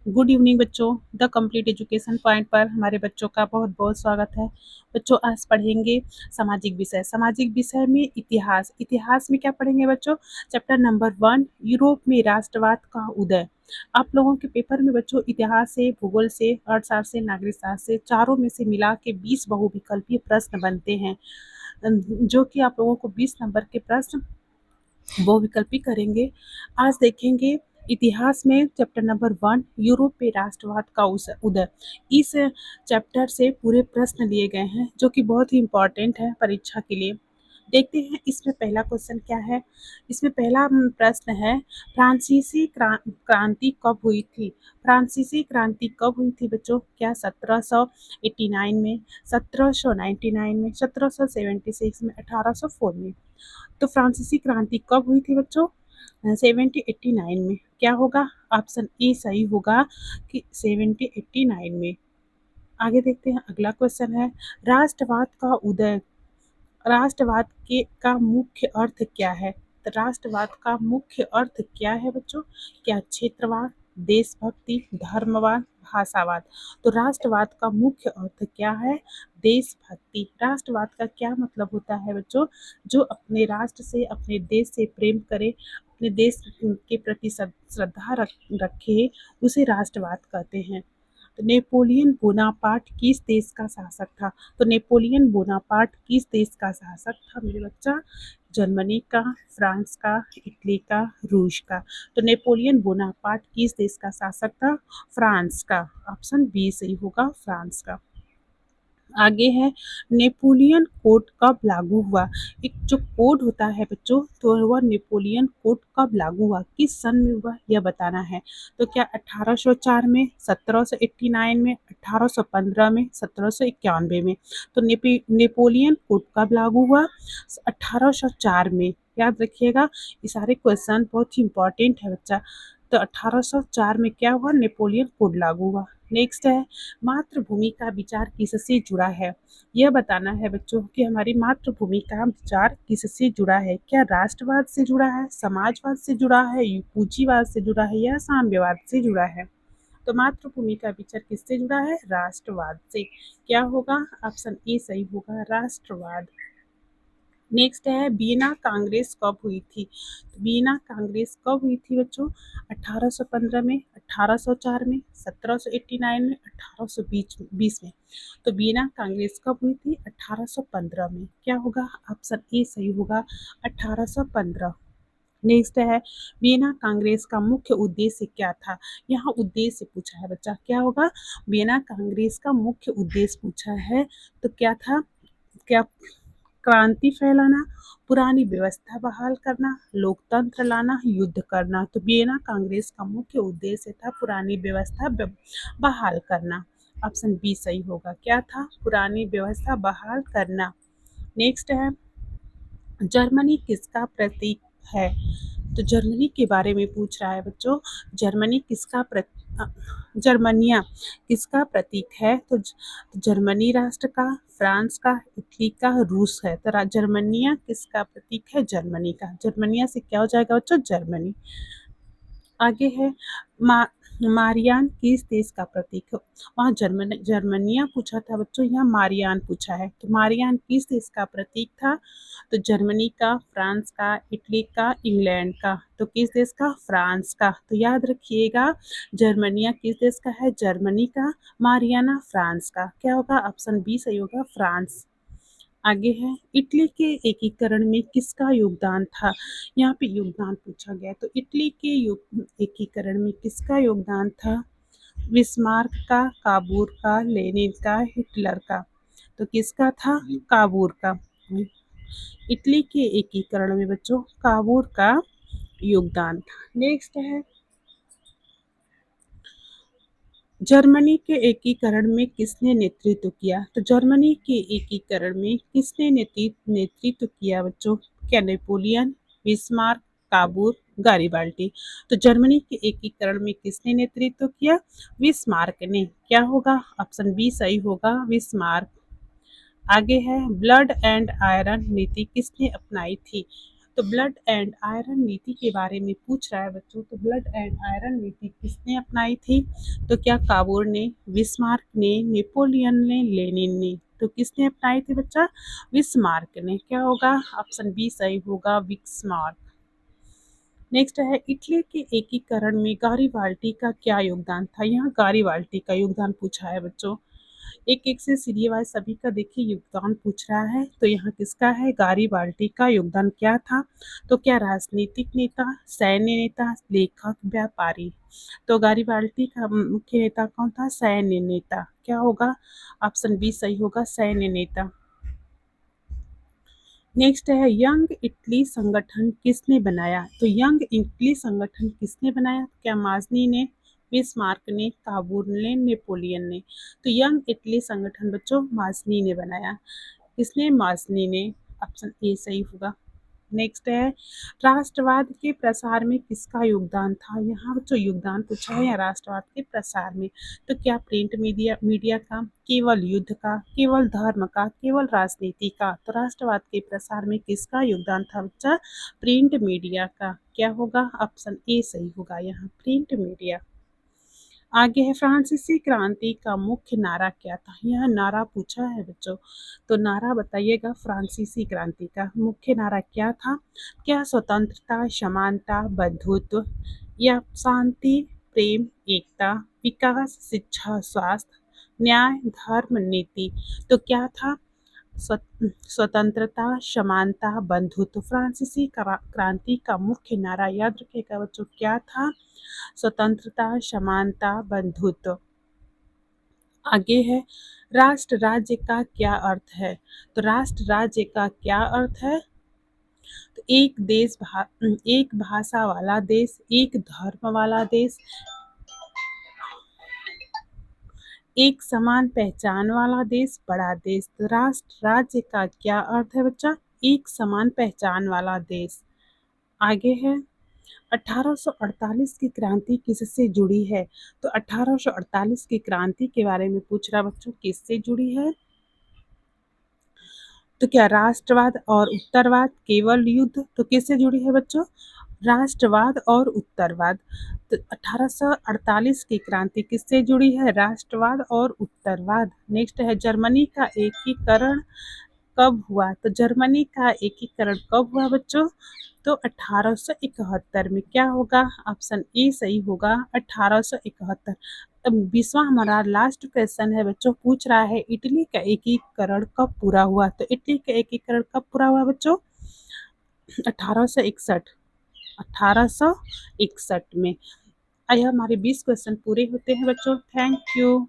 Good evening बच्चों। The complete education point पर हमारे बच्चों का बहुत बहुत स्वागत है। बच्चों आज पढ़ेंगे सामाजिक विषय। सामाजिक विषय में इतिहास। इतिहास में क्या पढ़ेंगे बच्चों? चैप्टर नंबर 1, यूरोप में राष्ट्रवाद का उदय। आप लोगों के पेपर में बच्चों इतिहास से, भूगोल से, अर्थशास्त्र से, नागरिक शास्त्र से, चारों में से मिला के 20 बहुविकल्पीय प्रश्न बनते हैं, जो कि आप लोगों को 20 नंबर के प्रश्न बहुविकल्पी करेंगे। आज देखेंगे इतिहास में चैप्टर नंबर 1, यूरोप में राष्ट्रवाद का उदय। इस चैप्टर से पूरे प्रश्न लिए गए हैं, जो कि बहुत ही इम्पोर्टेंट है परीक्षा के लिए। देखते हैं इसमें पहला क्वेश्चन क्या है। इसमें पहला प्रश्न है, फ्रांसीसी क्रांति कब हुई थी? फ्रांसीसी क्रांति कब हुई थी बच्चों? क्या 1789 में, 1799 में, 1776 में, 1804 में? तो फ्रांसीसी क्रांति कब हुई थी बच्चों? 1789 में। क्या होगा? ऑप्शन ए सही होगा कि 1789 में। आगे देखते हैं अगला क्वेश्चन है, राष्ट्रवाद का उदय। राष्ट्रवाद के का मुख्य अर्थ क्या है? तो राष्ट्रवाद का मुख्य अर्थ क्या है बच्चों? क्या क्षेत्रवाद, देशभक्ति, धर्मवाद, भाषावाद? तो राष्ट्रवाद का मुख्य अर्थ क्या है? देशभक्ति। राष्ट्रवाद का क्या मतलब होता है बच्चों? जो अपने राष्ट्र से, अपने देश से प्रेम करे, अपने देश के प्रति श्रद्धा रखे, उसे राष्ट्रवाद कहते हैं। तो नेपोलियन बोनापार्ट किस देश का शासक था? तो नेपोलियन बोनापार्ट किस देश का शासक था मेरे बच्चा? जर्मनी का, फ्रांस का, इटली का, रूस का? तो नेपोलियन बोनापार्ट किस देश का शासक था? फ्रांस का। ऑप्शन बी सही होगा, फ्रांस का। आगे है, नेपोलियन कोड कब लागू हुआ? एक जो कोड होता है बच्चों, तो वह नेपोलियन कोड कब लागू हुआ, किस सन में हुआ, यह बताना है। तो क्या 1804 में, 1789 में, 1815 में, 1791 में? तो नेपोलियन कोड कब लागू हुआ? 1804 में। याद रखिएगा, ये सारे क्वेश्चन बहुत ही इंपॉर्टेंट है बच्चा। तो 1804 में क्या हुआ? नेपोलियन कोड लागू हुआ। नेक्स्ट है, मातृभूमि का विचार किससे जुड़ा है? यह बताना है बच्चों कि हमारी मातृभूमि का विचार किससे जुड़ा है। क्या राष्ट्रवाद से जुड़ा है, समाजवाद से जुड़ा है, पूंजीवाद से जुड़ा है, या साम्यवाद से जुड़ा है? तो मातृभूमि का विचार किससे जुड़ा है? राष्ट्रवाद से। क्या होगा? ऑप्शन ए सही होगा, राष्ट्रवाद। नेक्स्ट है, वियना कांग्रेस कब हुई थी? तो वियना कांग्रेस कब हुई थी बच्चों? 1815 में, 1804 में, 1789 में, 1820 में? तो वियना कांग्रेस कब हुई थी? 1815 में। क्या होगा? ऑप्शन ए सही होगा, 1815। नेक्स्ट है, वियना कांग्रेस का मुख्य उद्देश्य क्या था? यहाँ उद्देश्य पूछा है बच्चा, क्या होगा? वियना कांग्रेस का मुख्य उद्देश्य पूछा है, तो क्या था? क्या क्रांति फैलाना, पुरानी व्यवस्था बहाल करना, लोकतंत्र लाना, युद्ध करना? तो वियना कांग्रेस का मुख्य उद्देश्य था पुरानी व्यवस्था बहाल करना। ऑप्शन बी सही होगा। क्या था? पुरानी व्यवस्था बहाल करना। नेक्स्ट है, जर्मनी किसका प्रतीक है? तो जर्मनी के बारे में पूछ रहा है बच्चों। जर्मनी किसका जर्मनिया किसका प्रतीक है? तो जर्मनी राष्ट्र का, फ्रांस का, इटली का, रूस है। तो जर्मनिया किसका प्रतीक है? जर्मनी का। जर्मनिया से क्या हो जाएगा बच्चों? जर्मनी। आगे है, मारियान किस देश का प्रतीक है? वहाँ जर्मनिया पूछा था बच्चों, यहाँ मारियान पूछा है। तो मारियान किस देश का प्रतीक था? तो जर्मनी का, फ्रांस का, इटली का, इंग्लैंड का? तो किस देश का? फ्रांस का। तो याद रखिएगा, जर्मनिया किस देश का है? जर्मनी का। मारियाना फ्रांस का। क्या होगा? ऑप्शन बी सही होगा, फ्रांस। आगे है, इटली के एकीकरण में किसका योगदान था? यहाँ पे योगदान पूछा गया, तो इटली के एकीकरण में किसका योगदान था? बिस्मार्क का, काबूर का, लेनिन का, हिटलर का? तो किसका था? काबूर का। इटली के एकीकरण में बच्चों काबूर का योगदान था। नेक्स्ट है, जर्मनी के एकीकरण में किसने नेतृत्व किया? तो जर्मनी के एकीकरण में किसने नेतृत्व किया बच्चों? क्या नेपोलियन, बिस्मार्क, काबूर, गारिबाल्डी? तो जर्मनी के एकीकरण में किसने नेतृत्व किया? बिस्मार्क ने। क्या होगा? ऑप्शन बी सही होगा, बिस्मार्क। आगे है, ब्लड एंड आयरन नीति किसने अपनाई थी? तो ब्लड एंड आयरन नीति के बारे में पूछ रहा है बच्चों। तो ब्लड एंड आयरन नीति किसने अपनाई थी? तो क्या काबूर ने, बिस्मार्क ने, नेपोलियन ने, लेनिन ने? तो किसने अपनाई थी बच्चा? बिस्मार्क ने। क्या होगा? ऑप्शन बी सही होगा, बिस्मार्क। नेक्स्ट है, इटली के एकीकरण में गारिबाल्डी का क्या योगदान था? यहाँ गारिबाल्डी का योगदान पूछा है बच्चों। एक एक से सीरियल वाइज सभी का देखिए योगदान पूछ रहा है। तो यहाँ किसका है? गारिबाल्डी का योगदान क्या था? तो क्या राजनीतिक नेता, सैन्य नेता, लेखक, व्यापारी? तो गारिबाल्डी का मुख्य नेता कौन था? सैन्य नेता। क्या होगा? ऑप्शन बी सही होगा, सैन्य नेता। नेक्स्ट है, यंग इटली संगठन किसने बनाया? तो यंग इटली संगठन किसने बनाया? क्या माजनी ने, बिस्मार्क ने, काबूर ने, नेपोलियन ने? तो यंग इटली संगठन बच्चों माजनी ने बनाया। किसने? माजनी ने। ऑप्शन ए सही होगा। नेक्स्ट है, राष्ट्रवाद के प्रसार में किसका योगदान था? यहाँ जो योगदान पूछा है राष्ट्रवाद के प्रसार में। तो क्या प्रिंट मीडिया का, केवल युद्ध का, केवल धर्म का, केवल राजनीति का? तो राष्ट्रवाद के प्रसार में किसका योगदान था बच्चा? प्रिंट मीडिया का। क्या होगा? ऑप्शन ए सही होगा यहाँ, प्रिंट मीडिया। आगे है, फ्रांसीसी क्रांति का मुख्य नारा क्या था? यह नारा पूछा है बच्चों। तो नारा बताइएगा, फ्रांसीसी क्रांति का मुख्य नारा क्या था? क्या स्वतंत्रता, समानता, बंधुत्व, या शांति, प्रेम, एकता, विकास, शिक्षा, स्वास्थ्य, न्याय, धर्म, नीति? तो क्या था? स्वतंत्रता, समानता, बंधुत्व। फ्रांसीसी क्रांति का मुख्य नारा याद रखिएगा बच्चों, क्या था? स्वतंत्रता, समानता, बंधुत्व। आगे है, राष्ट्र राज्य का क्या अर्थ है? तो राष्ट्र राज्य का क्या अर्थ है? तो एक भाषा वाला देश, एक धर्म वाला देश, एक समान पहचान वाला देश, बड़ा देश। तो राष्ट्र राज्य का क्या अर्थ है बच्चा? एक समान पहचान वाला देश। आगे है, 1848 की क्रांति किससे जुड़ी है? तो 1848 की क्रांति के बारे में पूछ रहा बच्चों, किससे जुड़ी है? तो क्या राष्ट्रवाद और उत्तरवाद, केवल युद्ध? तो किससे जुड़ी है बच्चों? राष्ट्रवाद और उत्तरवाद। तो 1848 की क्रांति किससे जुड़ी है? राष्ट्रवाद और उत्तरवाद। नेक्स्ट है, जर्मनी का एकीकरण कब हुआ? तो जर्मनी का एकीकरण कब हुआ बच्चों? तो 1871 में। क्या होगा? ऑप्शन ए सही होगा, 1871। अब 20वां हमारा लास्ट क्वेश्चन है बच्चों, पूछ रहा है इटली का एकीकरण कब पूरा हुआ? तो इटली का एकीकरण कब पूरा हुआ बच्चों? 1861। 1861 में। आइए हमारे 20 क्वेश्चन पूरे होते हैं बच्चों। Thank you.